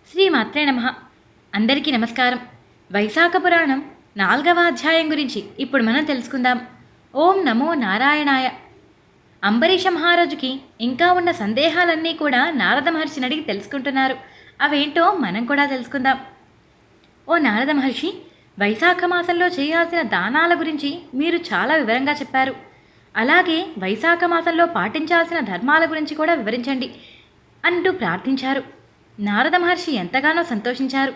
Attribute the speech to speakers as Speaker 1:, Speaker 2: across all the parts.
Speaker 1: శ్రీమాత్రే నమః. అందరికీ నమస్కారం. వైశాఖ పురాణం 4వ అధ్యాయం గురించి ఇప్పుడు మనం తెలుసుకుందాం. ఓం నమో నారాయణాయ. అంబరీష మహారాజుకి ఇంకా ఉన్న సందేహాలన్నీ కూడా నారద మహర్షిని అడిగి తెలుసుకుంటున్నారు. అవేంటో మనం కూడా తెలుసుకుందాం. ఓ నారద మహర్షి, వైశాఖ మాసంలో చేయాల్సిన దానాల గురించి మీరు చాలా వివరంగా చెప్పారు. అలాగే వైశాఖ మాసంలో పాటించాల్సిన ధర్మాల గురించి కూడా వివరించండి అంటూ ప్రార్థించారు. నారద మహర్షి ఎంతగానో సంతోషించారు.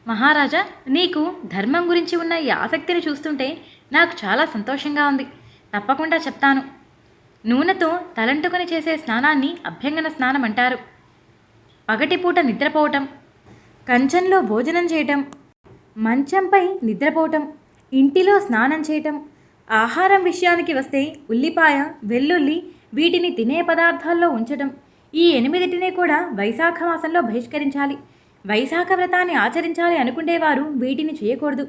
Speaker 1: మహారాజా, నీకు ధర్మం గురించి ఉన్న ఈ ఆసక్తిని చూస్తుంటే నాకు చాలా సంతోషంగా ఉంది. తప్పకుండా చెప్తాను. నూనెతో తలంటుకొని చేసే స్నానాన్ని అభ్యంగన స్నానం అంటారు. పగటిపూట నిద్రపోవటం, కంచంలో భోజనం చేయటం, మంచంపై నిద్రపోవటం, ఇంటిలో స్నానం చేయటం, ఆహారం విషయానికి వస్తే ఉల్లిపాయ, వెల్లుల్లి వీటిని తినే పదార్థాల్లో ఉంచటం, ఈ 8 కూడా వైశాఖ మాసంలో బహిష్కరించాలి. వైశాఖ వ్రతాన్ని ఆచరించాలి అనుకునేవారు వీటిని చేయకూడదు.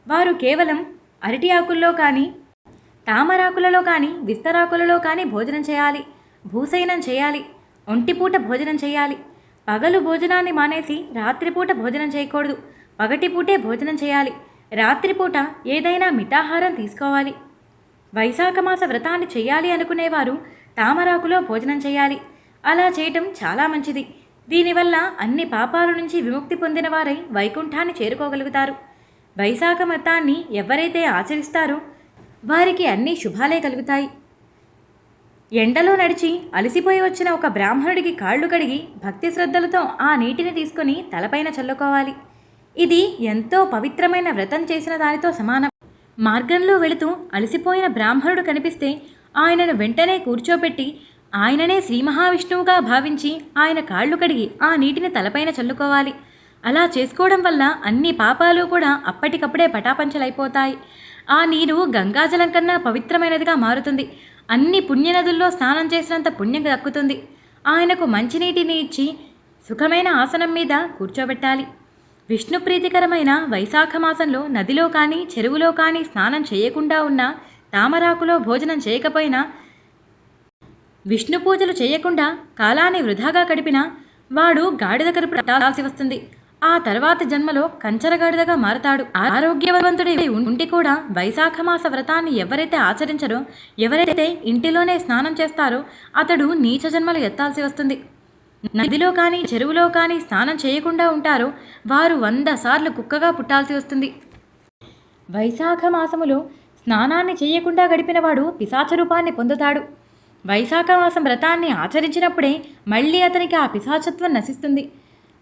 Speaker 1: వారు కేవలం అరటి ఆకుల్లో కానీ, తామరాకులలో కానీ, విస్తరాకులలో కానీ భోజనం చేయాలి. భూసయనం చేయాలి. ఒంటిపూట భోజనం చేయాలి. పగలు భోజనాన్ని మానేసి రాత్రిపూట భోజనం చేయకూడదు. పగటిపూటే భోజనం చేయాలి. రాత్రిపూట ఏదైనా మిఠాహారం తీసుకోవాలి. వైశాఖ మాస వ్రతాన్ని చేయాలి అనుకునేవారు తామరాకులో భోజనం చేయాలి. అలా చేయటం చాలా మంచిది. దీనివల్ల అన్ని పాపాల నుంచి విముక్తి పొందిన వారై వైకుంఠాన్ని చేరుకోగలుగుతారు. వైశాఖ వ్రతాన్ని ఎవరైతే ఆచరిస్తారో వారికి అన్ని శుభాలే కలుగుతాయి. ఎండలో నడిచి అలసిపోయి వచ్చిన ఒక బ్రాహ్మణుడికి కాళ్ళు కడిగి భక్తి శ్రద్ధలతో ఆ నీటిని తీసుకొని తలపైన చల్లుకోవాలి. ఇది ఎంతో పవిత్రమైన వ్రతం చేసిన దానితో సమానం. మార్గంలో వెళుతూ అలసిపోయిన బ్రాహ్మణుడు కనిపిస్తే ఆయనను వెంటనే కూర్చోబెట్టి ఆయననే శ్రీ మహావిష్ణువుగా భావించి ఆయన కాళ్ళు కడిగి ఆ నీటిని తలపైన చల్లుకోవాలి. అలా చేసుకోవడం వల్ల అన్ని పాపాలు కూడా అప్పటికప్పుడే పటాపంచలైపోతాయి. ఆ నీరు గంగాజలం కన్నా పవిత్రమైనదిగా మారుతుంది. అన్ని పుణ్యనదుల్లో స్నానం చేసినంత పుణ్యం దక్కుతుంది. ఆయనకు మంచినీటిని ఇచ్చి సుఖమైన ఆసనం మీద కూర్చోబెట్టాలి. విష్ణు ప్రీతికరమైన వైశాఖ మాసంలో నదిలో కానీ చెరువులో కానీ స్నానం చేయకుండా ఉన్నా, తామరాకులో భోజనం చేయకపోయినా, విష్ణు పూజలు చేయకుండా కాలాన్ని వృధాగా గడిపినా వాడు గాడిద కడుపు పట్టాల్సి వస్తుంది. ఆ తర్వాత జన్మలో కంచరగాడిదగా మారతాడు. ఆరోగ్యవంతుడై ఉండి కూడా వైశాఖ మాస వ్రతాన్ని ఎవరైతే ఆచరించరో, ఎవరైతే ఇంటిలోనే స్నానం చేస్తారో అతడు నీచ జన్మలు ఎత్తాల్సి వస్తుంది. నదిలో కానీ చెరువులో కానీ స్నానం చేయకుండా ఉంటారో వారు 100 సార్లు కుక్కగా పుట్టాల్సి వస్తుంది. వైశాఖ మాసములో స్నానాన్ని చేయకుండా గడిపినవాడు పిశాచ రూపాన్ని పొందుతాడు. వైశాఖ మాసం వ్రతాన్ని ఆచరించినప్పుడే మళ్ళీ అతనికి ఆ పిశాచత్వం నశిస్తుంది.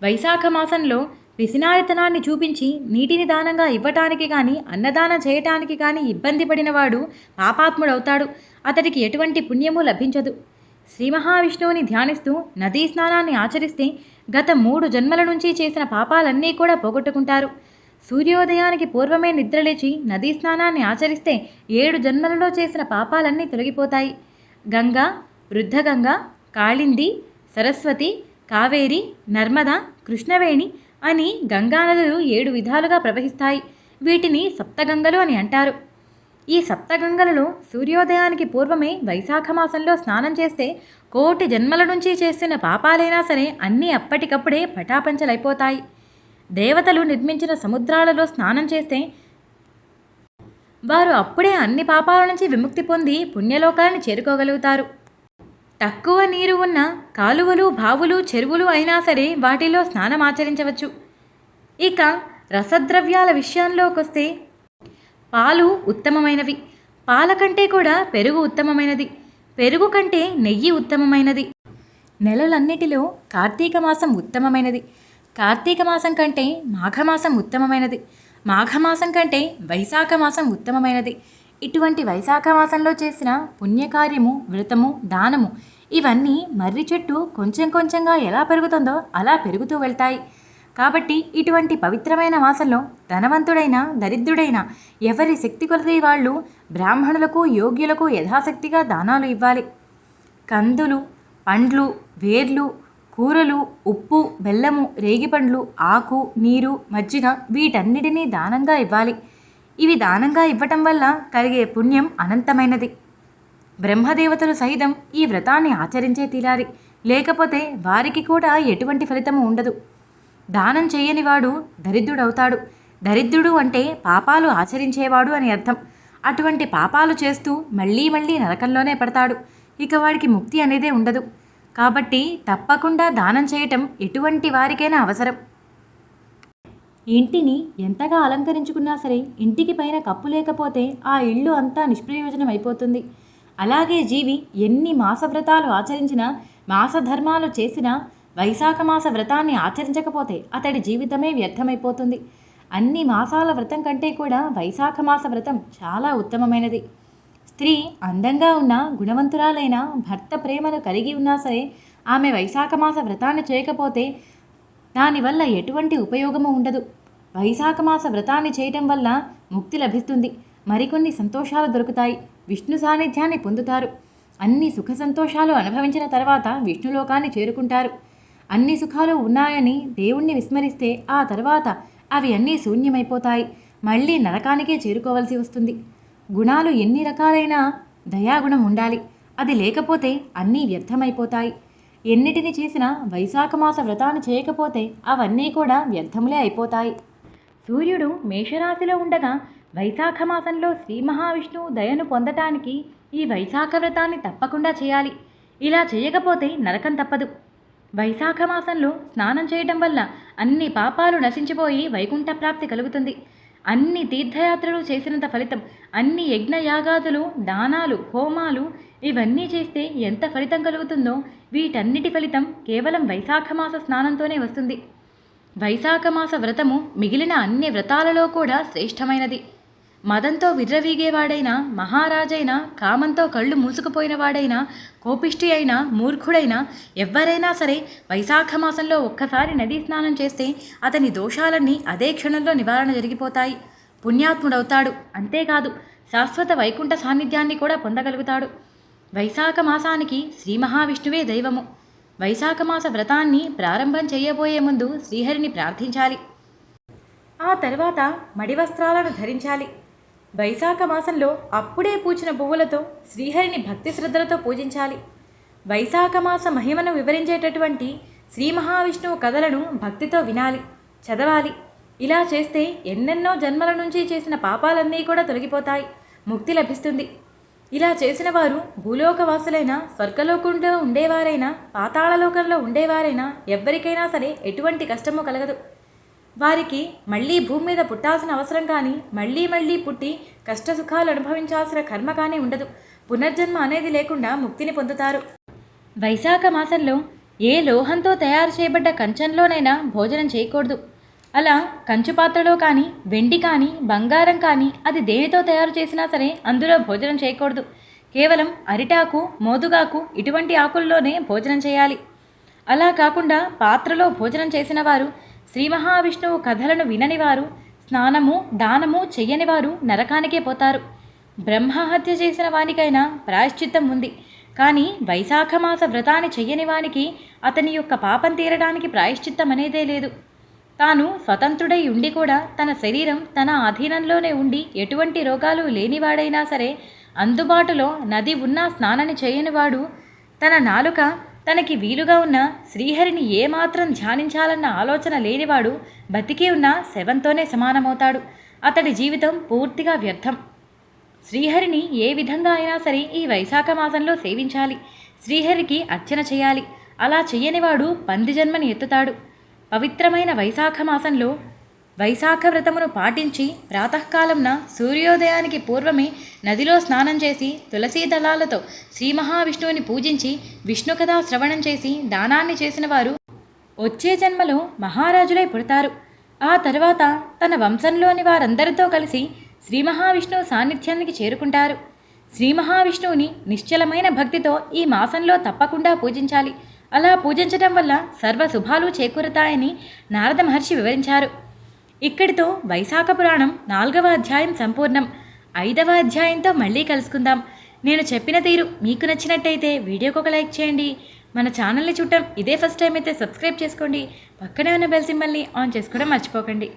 Speaker 1: వైశాఖ మాసంలో పిసినారితనాన్ని చూపించి నీటిని దానంగా ఇవ్వటానికి కానీ, అన్నదానం చేయటానికి కానీ ఇబ్బంది పడినవాడు పాపాత్ముడవుతాడు. అతడికి ఎటువంటి పుణ్యము లభించదు. శ్రీ మహావిష్ణువుని ధ్యానిస్తూ నదీ స్నానాన్ని ఆచరిస్తే గత 3 జన్మల నుంచి చేసిన పాపాలన్నీ కూడా పోగొట్టుకుంటారు. సూర్యోదయానికి పూర్వమే నిద్రలేచి నదీ స్నానాన్ని ఆచరిస్తే 7 జన్మలలో చేసిన పాపాలన్నీ తొలగిపోతాయి. గంగా, వృద్ధగంగా, కాళింది, సరస్వతి, కావేరి, నర్మదా, కృష్ణవేణి అని గంగానదులు 7 విధాలుగా ప్రవహిస్తాయి. వీటిని సప్తగంగలు అని అంటారు. ఈ సప్తగంగలలో సూర్యోదయానికి పూర్వమే వైశాఖ మాసంలో స్నానం చేస్తే 1,000,000 జన్మల నుంచి చేసిన పాపాలైనా సరే అన్నీ అప్పటికప్పుడే పటాపంచలైపోతాయి. దేవతలు నిర్మించిన సముద్రాలలో స్నానం చేస్తే వారు అప్పుడే అన్ని పాపాల నుంచి విముక్తి పొంది పుణ్యలోకాన్ని చేరుకోగలుగుతారు. తక్కువ నీరు ఉన్న కాలువలు, బావులు, చెరువులు అయినా సరే వాటిలో స్నానం ఆచరించవచ్చు. ఇక రసద్రవ్యాల విషయంలోకొస్తే పాలు ఉత్తమమైనవి. పాల కంటే కూడా పెరుగు ఉత్తమమైనది. పెరుగు కంటే నెయ్యి ఉత్తమమైనది. నెలలన్నిటిలో కార్తీక మాసం ఉత్తమమైనది. కార్తీక మాసం కంటే మాఘమాసం ఉత్తమమైనది. మాఘమాసం కంటే వైశాఖ మాసం ఉత్తమమైనది. ఇటువంటి వైశాఖ మాసంలో చేసిన పుణ్యకార్యము, వ్రతము, దానము ఇవన్నీ మర్రి చెట్టు కొంచెం కొంచెంగా ఎలా పెరుగుతుందో అలా పెరుగుతూ వెళ్తాయి. కాబట్టి ఇటువంటి పవిత్రమైన మాసంలో ధనవంతుడైన, దరిద్రుడైన ఎవరి శక్తి కొలది వాళ్ళు బ్రాహ్మణులకు, యోగ్యులకు యథాశక్తిగా దానాలు ఇవ్వాలి. కందులు, పండ్లు, వేర్లు, కూరలు, ఉప్పు, బెల్లము, రేగిపండ్లు, ఆకు, నీరు, మజ్జిగ వీటన్నిటినీ దానంగా ఇవ్వాలి. ఇవి దానంగా ఇవ్వటం వల్ల కలిగే పుణ్యం అనంతమైనది. బ్రహ్మదేవతలు సహితం ఈ వ్రతాన్ని ఆచరించే తీరాలి. లేకపోతే వారికి కూడా ఎటువంటి ఫలితము ఉండదు. దానం చేయనివాడు దరిద్రుడవుతాడు. దరిద్రుడు అంటే పాపాలు ఆచరించేవాడు అని అర్థం. అటువంటి పాపాలు చేస్తూ మళ్ళీ మళ్ళీ నరకంలోనే పడతాడు. ఇక వాడికి ముక్తి అనేదే ఉండదు. కాబట్టి తప్పకుండా దానం చేయటం ఎటువంటి వారికైనా అవసరం. ఇంటిని ఎంతగా అలంకరించుకున్నా సరే ఇంటికి పైన కప్పు లేకపోతే ఆ ఇల్లు అంతా నిష్ప్రయోజనం అయిపోతుంది. అలాగే జీవి ఎన్ని మాసవ్రతాలు ఆచరించినా, మాసధర్మాలు చేసినా, వైశాఖ మాస వ్రతాన్ని ఆచరించకపోతే అతడి జీవితమే వ్యర్థమైపోతుంది. అన్ని మాసాల వ్రతం కంటే కూడా వైశాఖ మాస వ్రతం చాలా ఉత్తమమైనది. స్త్రీ అందంగా ఉన్న, గుణవంతురాలైన, భర్త ప్రేమను కలిగి ఉన్నా సరే ఆమె వైశాఖ మాస వ్రతాన్ని చేయకపోతే దానివల్ల ఎటువంటి ఉపయోగము ఉండదు. వైశాఖ మాస వ్రతాన్ని చేయటం వల్ల ముక్తి లభిస్తుంది. మరికొన్ని సంతోషాలు దొరుకుతాయి. విష్ణు సాన్నిధ్యాన్ని పొందుతారు. అన్ని సుఖ సంతోషాలు అనుభవించిన తర్వాత విష్ణులోకాన్ని చేరుకుంటారు. అన్ని సుఖాలు ఉన్నాయని దేవుణ్ణి విస్మరిస్తే ఆ తర్వాత అవి అన్నీ శూన్యమైపోతాయి. మళ్ళీ నరకానికే చేరుకోవలసి వస్తుంది. గుణాలు ఎన్ని రకాలైనా దయాగుణం ఉండాలి. అది లేకపోతే అన్నీ వ్యర్థమైపోతాయి. ఎన్నిటిని చేసినా వైశాఖ మాస వ్రతాన్ని చేయకపోతే అవన్నీ కూడా వ్యర్థములే అయిపోతాయి. సూర్యుడు మేషరాశిలో ఉండగా వైశాఖ మాసంలో శ్రీ మహావిష్ణువు దయను పొందటానికి ఈ వైశాఖ వ్రతాన్ని తప్పకుండా చేయాలి. ఇలా చేయకపోతే నరకం తప్పదు. వైశాఖ మాసంలో స్నానం చేయటం వల్ల అన్ని పాపాలు నశించిపోయి వైకుంఠ ప్రాప్తి కలుగుతుంది. అన్ని తీర్థయాత్రలు చేసినంత ఫలితం, అన్ని యజ్ఞయాగాదులు, దానాలు, హోమాలు ఇవన్నీ చేస్తే ఎంత ఫలితం కలుగుతుందో వీటన్నిటి ఫలితం కేవలం వైశాఖ మాస స్నానంతోనే వస్తుంది. వైశాఖ మాస వ్రతము మిగిలిన అన్ని వ్రతాలలో కూడా శ్రేష్టమైనది. మదంతో విర్రవీగేవాడైనా, మహారాజైనా, కామంతో కళ్ళు మూసుకుపోయిన వాడైనా, కోపిష్టి అయినా, మూర్ఖుడైనా ఎవ్వరైనా సరే వైశాఖ మాసంలో ఒక్కసారి నదీ స్నానం చేస్తే అతని దోషాలన్నీ అదే క్షణంలో నివారణ జరిగిపోతాయి. పుణ్యాత్ముడవుతాడు. అంతేకాదు శాశ్వత వైకుంఠ సాన్నిధ్యాన్ని కూడా పొందగలుగుతాడు. వైశాఖ మాసానికి శ్రీ మహావిష్ణువే దైవము. వైశాఖ మాస వ్రతాన్ని ప్రారంభం చేయబోయే ముందు శ్రీహరిని ప్రార్థించాలి. ఆ తర్వాత మడి వస్త్రాలను ధరించాలి. వైశాఖ మాసంలో అప్పుడే పూచిన పువ్వులతో శ్రీహరిని భక్తి శ్రద్ధలతో పూజించాలి. వైశాఖ మాస మహిమను వివరించేటటువంటి శ్రీ మహావిష్ణువు కథలను భక్తితో వినాలి, చదవాలి. ఇలా చేస్తే ఎన్నెన్నో జన్మల నుంచి చేసిన పాపాలన్నీ కూడా తొలగిపోతాయి. ముక్తి లభిస్తుంది. ఇలా చేసిన వారు భూలోకవాసులైనా, స్వర్గలోకంలో ఉండేవారైనా, పాతాళలోకంలో ఉండేవారైనా ఎవ్వరికైనా సరే ఎటువంటి కష్టము కలగదు. వారికి మళ్ళీ భూమి మీద పుట్టాల్సిన అవసరం కానీ, మళ్ళీ పుట్టి కష్టసుఖాలు అనుభవించాల్సిన కర్మ కానీ ఉండదు. పునర్జన్మ అనేది లేకుండా ముక్తిని పొందుతారు. వైశాఖ మాసంలో ఏ లోహంతో తయారు చేయబడ్డ కంచంలోనైనా భోజనం చేయకూడదు. అలా కంచు పాత్రలో కానీ, వెండి కానీ, బంగారం కానీ అది దేనితో తయారు చేసినా సరే అందులో భోజనం చేయకూడదు. కేవలం అరిటాకు, మోదుగాకు ఇటువంటి ఆకుల్లోనే భోజనం చేయాలి. అలా కాకుండా పాత్రలో భోజనం చేసిన వారు, శ్రీ మహావిష్ణువు కథలను విననివారు, స్నానము దానము చెయ్యనివారు నరకానికే పోతారు. బ్రహ్మహత్య చేసిన వానికైనా ప్రాయశ్చిత్తం ఉంది. కానీ వైశాఖ మాస వ్రతాన్ని చెయ్యని వానికి అతని యొక్క పాపం తీరడానికి ప్రాయశ్చిత్తం అనేదే లేదు. తాను స్వతంత్రుడై ఉండి కూడా తన శరీరం తన అధీనంలోనే ఉండి ఎటువంటి రోగాలు లేనివాడైనా సరే అందుబాటులో నది ఉన్నా స్నానాన్ని చేయనివాడు, తన నాలుక తనకి వీలుగా ఉన్న శ్రీహరిని ఏమాత్రం ధ్యానించాలన్న ఆలోచన లేనివాడు బతికి ఉన్న శవంతోనే సమానమవుతాడు. అతడి జీవితం పూర్తిగా వ్యర్థం. శ్రీహరిని ఏ విధంగా అయినా సరే ఈ వైశాఖ మాసంలో సేవించాలి. శ్రీహరికి అర్చన చేయాలి. అలా చెయ్యనివాడు పంది జన్మని ఎత్తుతాడు. పవిత్రమైన వైశాఖ మాసంలో వైశాఖ వ్రతమును పాటించి ప్రాతకాలంన సూర్యోదయానికి పూర్వమే నదిలో స్నానం చేసి తులసీ దళాలతో శ్రీ మహావిష్ణువుని పూజించి విష్ణు కథా శ్రవణం చేసి దానాన్ని చేసిన వారు వచ్చే జన్మలో మహారాజులై పుడతారు. ఆ తర్వాత తన వంశంలోని వారందరితో కలిసి శ్రీ మహావిష్ణువు సాన్నిధ్యానికి చేరుకుంటారు. శ్రీ మహావిష్ణువుని నిశ్చలమైన భక్తితో ఈ మాసంలో తప్పకుండా పూజించాలి. అలా పూజించడం వల్ల సర్వ శుభాలు చేకూరుతాయని నారద మహర్షి వివరించారు. ఇక్కడితో వైశాఖ పురాణం 4వ అధ్యాయం సంపూర్ణం. 5వ అధ్యాయంతో మళ్ళీ కలుసుకుందాం. నేను చెప్పిన తీరు మీకు నచ్చినట్టయితే వీడియోకి ఒక లైక్ చేయండి. మన ఛానల్ని చూడటం ఇదే ఫస్ట్ టైం అయితే సబ్స్క్రైబ్ చేసుకోండి. పక్కనే ఉన్న బెల్ సింబల్ని ఆన్ చేసుకోవడం మర్చిపోకండి.